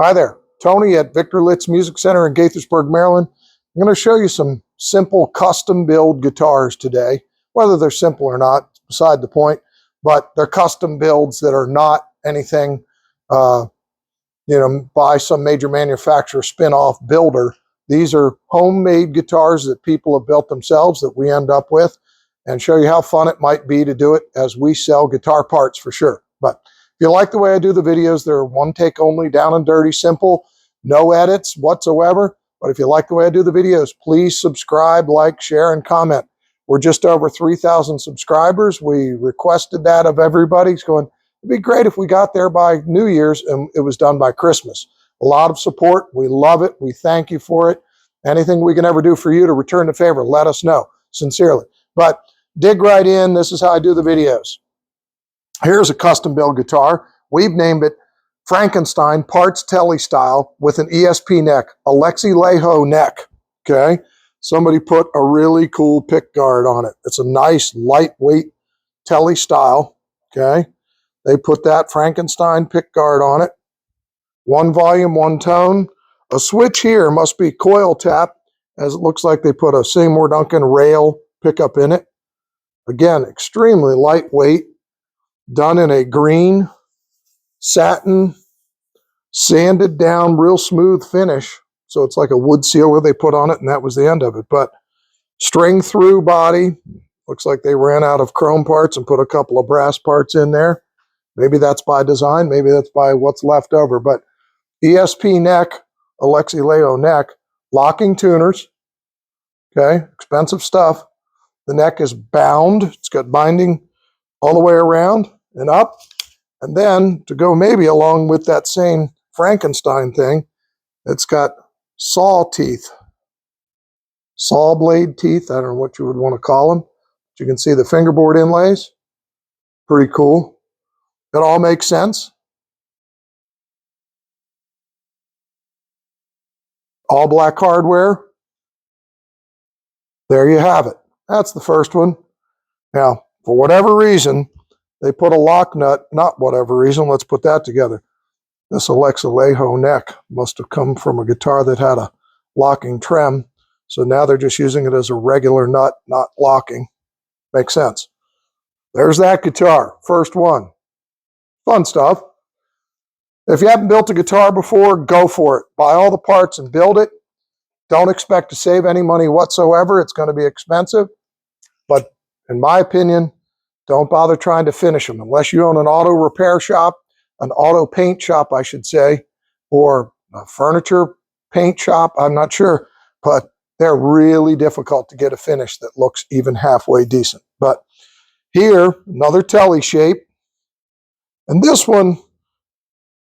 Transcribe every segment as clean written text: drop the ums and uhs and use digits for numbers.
Hi there, Tony at Victor Litt's Music Center in Gaithersburg, Maryland. I'm going to show you some simple custom build guitars today. Whether they're simple or not, beside the point, but they're custom builds that are not anything, by some major manufacturer spin-off builder. These are homemade guitars that people have built themselves that we end up with, and show you how fun it might be to do it as we sell guitar parts for sure. But if you like the way I do the videos, they're one take only, down and dirty, simple, no edits whatsoever. But if you like the way I do the videos, please subscribe, like, share, and comment. We're just over 3,000 subscribers. We requested that of everybody. It's going, it'd be great if we got there by New Year's and it was done by Christmas. A lot of support. We love it. We thank you for it. Anything we can ever do for you to return the favor, let us know, sincerely. But dig right in. This is how I do the videos. Here's a custom build guitar. We've named it Frankenstein Parts Tele style with an ESP neck, Alexi Laiho neck. Okay. Somebody put a really cool pick guard on it. It's a nice lightweight Tele style. Okay. They put that Frankenstein pick guard on it. One volume, one tone. A switch here must be coil tap, as it looks like they put a Seymour Duncan rail pickup in it. Again, extremely lightweight. Done in a green satin, sanded down, real smooth finish. So it's like a wood sealer they put on it, and that was the end of it. But string through body. Looks like they ran out of chrome parts and put a couple of brass parts in there. Maybe that's by design. Maybe that's by what's left over. But ESP neck, Alexi Laiho neck, locking tuners. Okay, expensive stuff. The neck is bound. It's got binding all the way around and up. And then to go maybe along with that same Frankenstein thing, it's got saw teeth, saw blade teeth. I don't know what you would want to call them. But you can see the fingerboard inlays. Pretty cool. It all makes sense. All black hardware. There you have it. That's the first one. Now, for whatever reason, they put a lock nut, not whatever reason, let's put that together. This Alexi Laiho neck must have come from a guitar that had a locking trem. So now they're just using it as a regular nut, not locking. Makes sense. There's that guitar, first one. Fun stuff. If you haven't built a guitar before, go for it. Buy all the parts and build it. Don't expect to save any money whatsoever. It's going to be expensive. But in my opinion, don't bother trying to finish them unless you own an auto repair shop, an auto paint shop, I should say, or a furniture paint shop. I'm not sure, but they're really difficult to get a finish that looks even halfway decent. But here, another Tele shape. And this one,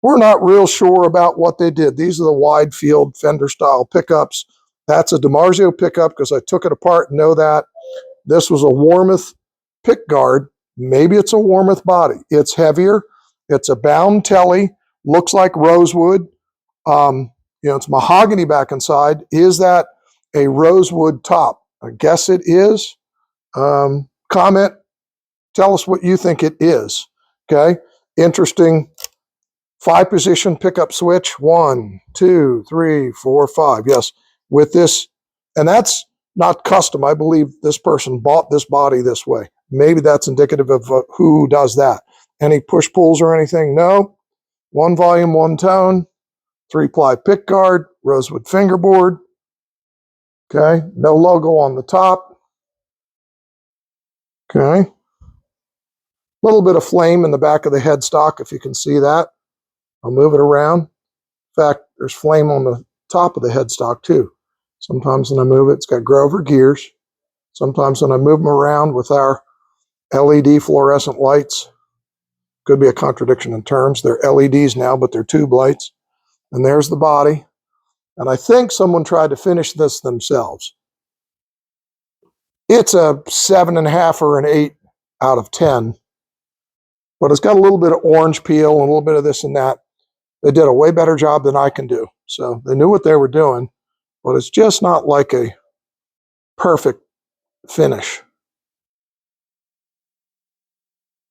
we're not real sure about what they did. These are the wide field Fender style pickups. That's a Dimarzio pickup because I took it apart and know that. This was a Warmoth pick guard. Maybe it's a Warmoth body. It's heavier. It's a bound Tele. Looks like Rosewood. It's mahogany back inside. Is that a Rosewood top? I guess it is. Comment. Tell us what you think it is. Okay. Interesting 5-position pickup switch. 1, 2, 3, 4, 5. Yes. With this, and that's not custom. I believe this person bought this body this way. Maybe that's indicative of who does that. Any push-pulls or anything? No. One volume, one tone, 3-ply pick guard, Rosewood fingerboard. Okay. No logo on the top. Okay. A little bit of flame in the back of the headstock, if you can see that. I'll move it around. In fact, there's flame on the top of the headstock too. Sometimes when I move it, it's got Grover gears. Sometimes when I move them around with our LED fluorescent lights, could be a contradiction in terms. They're LEDs now, but they're tube lights. And there's the body. And I think someone tried to finish this themselves. It's a 7.5 or an 8 out of 10. But it's got a little bit of orange peel and a little bit of this and that. They did a way better job than I can do. So they knew what they were doing, but it's just not like a perfect finish.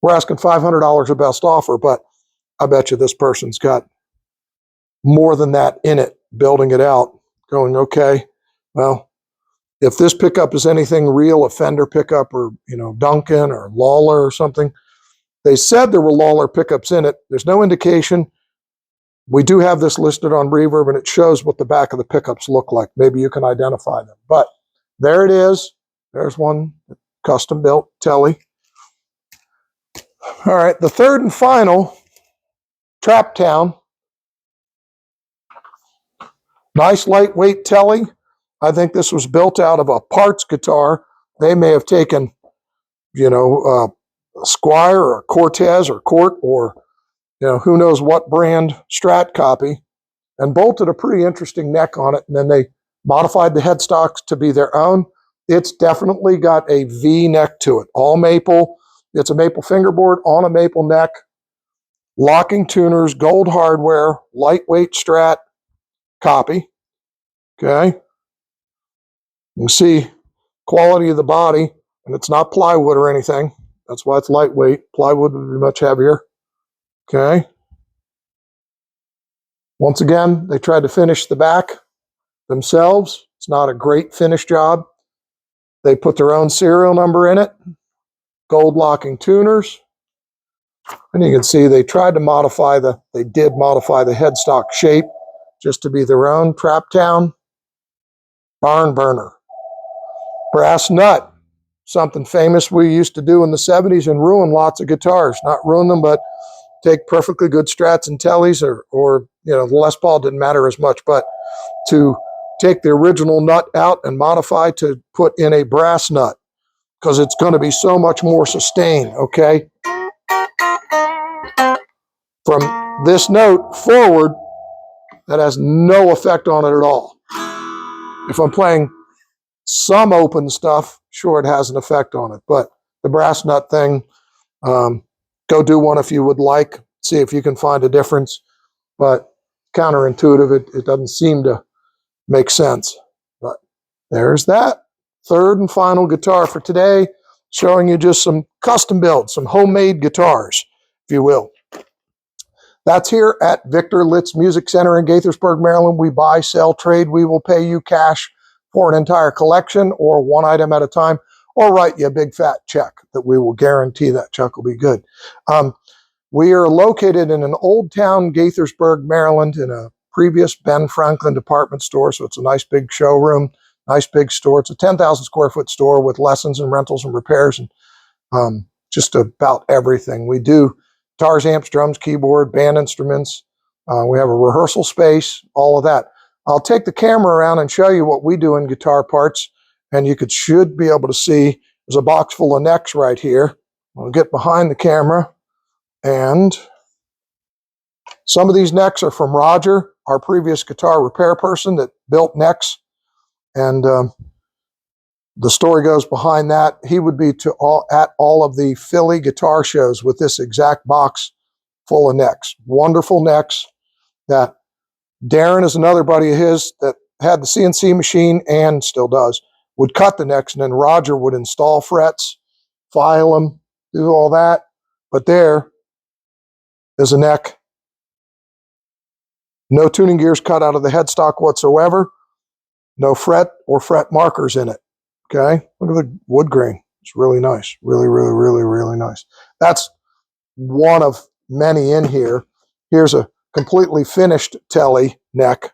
We're asking $500 a best offer, but I bet you this person's got more than that in it, building it out, going, okay, well, if this pickup is anything real, a Fender pickup or, Duncan or Lawler or something, they said there were Lawler pickups in it. There's no indication. We do have this listed on Reverb, and it shows what the back of the pickups look like. Maybe you can identify them. But there it is. There's one custom built Telly. All right, the third and final, Trap Town. Nice lightweight Telly. I think this was built out of a parts guitar. They may have taken, a Squire or a Cortez or Cort or, who knows what brand Strat copy, and bolted a pretty interesting neck on it. And then they modified the headstocks to be their own. It's definitely got a V neck to it. All maple. It's a maple fingerboard on a maple neck. Locking tuners, gold hardware, lightweight Strat copy. Okay. You can see quality of the body, and it's not plywood or anything. That's why it's lightweight. Plywood would be much heavier. Okay. Once again, they tried to finish the back themselves. It's not a great finish job. They put their own serial number in it. Gold locking tuners. And you can see they tried to modify they did modify the headstock shape just to be their own. Trap Town. Barn burner. Brass nut. Something famous we used to do in the 70s and ruin lots of guitars. Not ruin them, but take perfectly good Strats and Tellys or the Les Paul didn't matter as much, but to take the original nut out and modify to put in a brass nut because it's going to be so much more sustained, okay? From this note forward, that has no effect on it at all. If I'm playing some open stuff, sure, it has an effect on it, but the brass nut thing, go do one if you would like. See if you can find a difference, but counterintuitive, it doesn't seem to make sense. But there's that. Third and final guitar for today, showing you just some custom builds, some homemade guitars, if you will. That's here at Victor Litz Music Center in Gaithersburg, Maryland. We buy, sell, trade. We will pay you cash for an entire collection or one item at a time, or write you a big fat check that we will guarantee that check will be good. We are located in an old town, Gaithersburg, Maryland, in a previous Ben Franklin department store. So it's a nice big showroom, nice big store. It's a 10,000 square foot store with lessons and rentals and repairs and just about everything. We do guitars, amps, drums, keyboard, band instruments. We have a rehearsal space, all of that. I'll take the camera around and show you what we do in guitar parts, and you should be able to see there's a box full of necks right here. I'll get behind the camera, and some of these necks are from Roger, our previous guitar repair person that built necks, and the story goes behind that. He would be at all of the Philly guitar shows with this exact box full of necks. Wonderful necks that Darren is another buddy of his that had the CNC machine and still does, would cut the necks, and then Roger would install frets, file them, do all that. But there is a neck. No tuning gears cut out of the headstock whatsoever. No fret or fret markers in it. Okay, look at the wood grain. It's really nice. Really, really, really, really nice. That's one of many in here. Here's a completely finished Telly neck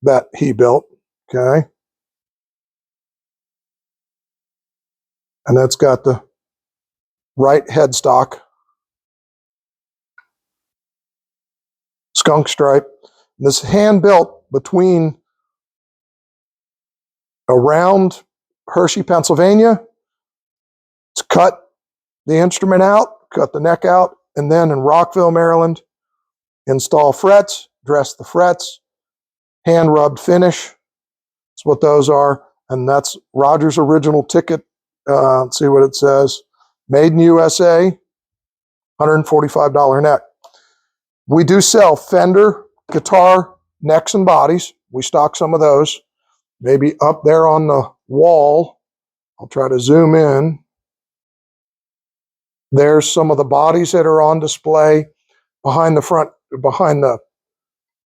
that he built. Okay. And that's got the right headstock. Skunk stripe. And this hand built between around Hershey, Pennsylvania. It's cut the instrument out, cut the neck out, and then in Rockville, Maryland, install frets, dress the frets, hand rubbed finish. That's what those are. And that's Roger's original ticket. Let's see what it says. Made in USA, $145 neck. We do sell Fender guitar necks and bodies. We stock some of those. Maybe up there on the wall. I'll try to zoom in. There's some of the bodies that are on display behind the front, behind the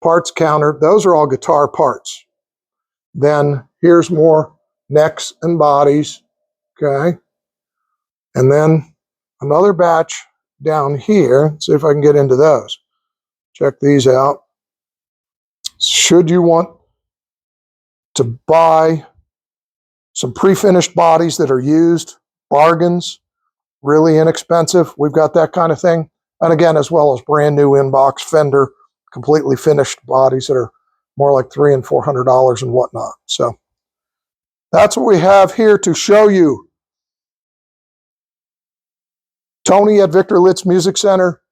parts counter. Those are all guitar parts. Then here's more necks and bodies, okay? And then another batch down here. Let's see if I can get into those. Check these out. Should you want to buy some pre-finished bodies that are used, bargains, really inexpensive, we've got that kind of thing. And again, as well as brand new inbox Fender, completely finished bodies that are more like $300 and $400 and whatnot. So that's what we have here to show you. Tony at Victor Litz Music Center.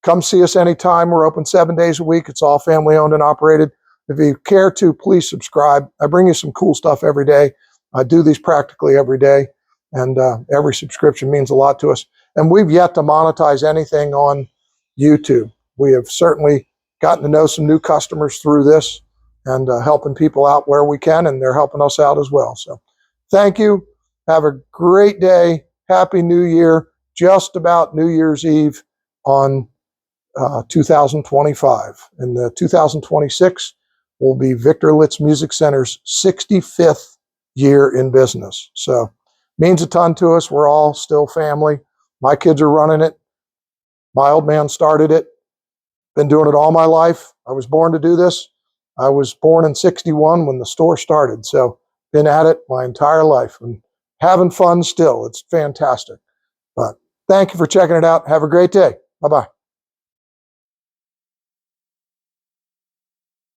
Come see us anytime. We're open 7 days a week. It's all family owned and operated. If you care to, please subscribe. I bring you some cool stuff every day. I do these practically every day, and every subscription means a lot to us. And we've yet to monetize anything on YouTube. We have certainly gotten to know some new customers through this and helping people out where we can, and they're helping us out as well. So thank you. Have a great day. Happy New Year. Just about New Year's Eve on 2025. And the 2026 will be Victor Litz Music Center's 65th year in business. So means a ton to us. We're all still family. My kids are running it. My old man started it. Been doing it all my life. I was born to do this. I was born in 61 when the store started. So been at it my entire life and having fun still. It's fantastic. But thank you for checking it out. Have a great day. Bye-bye.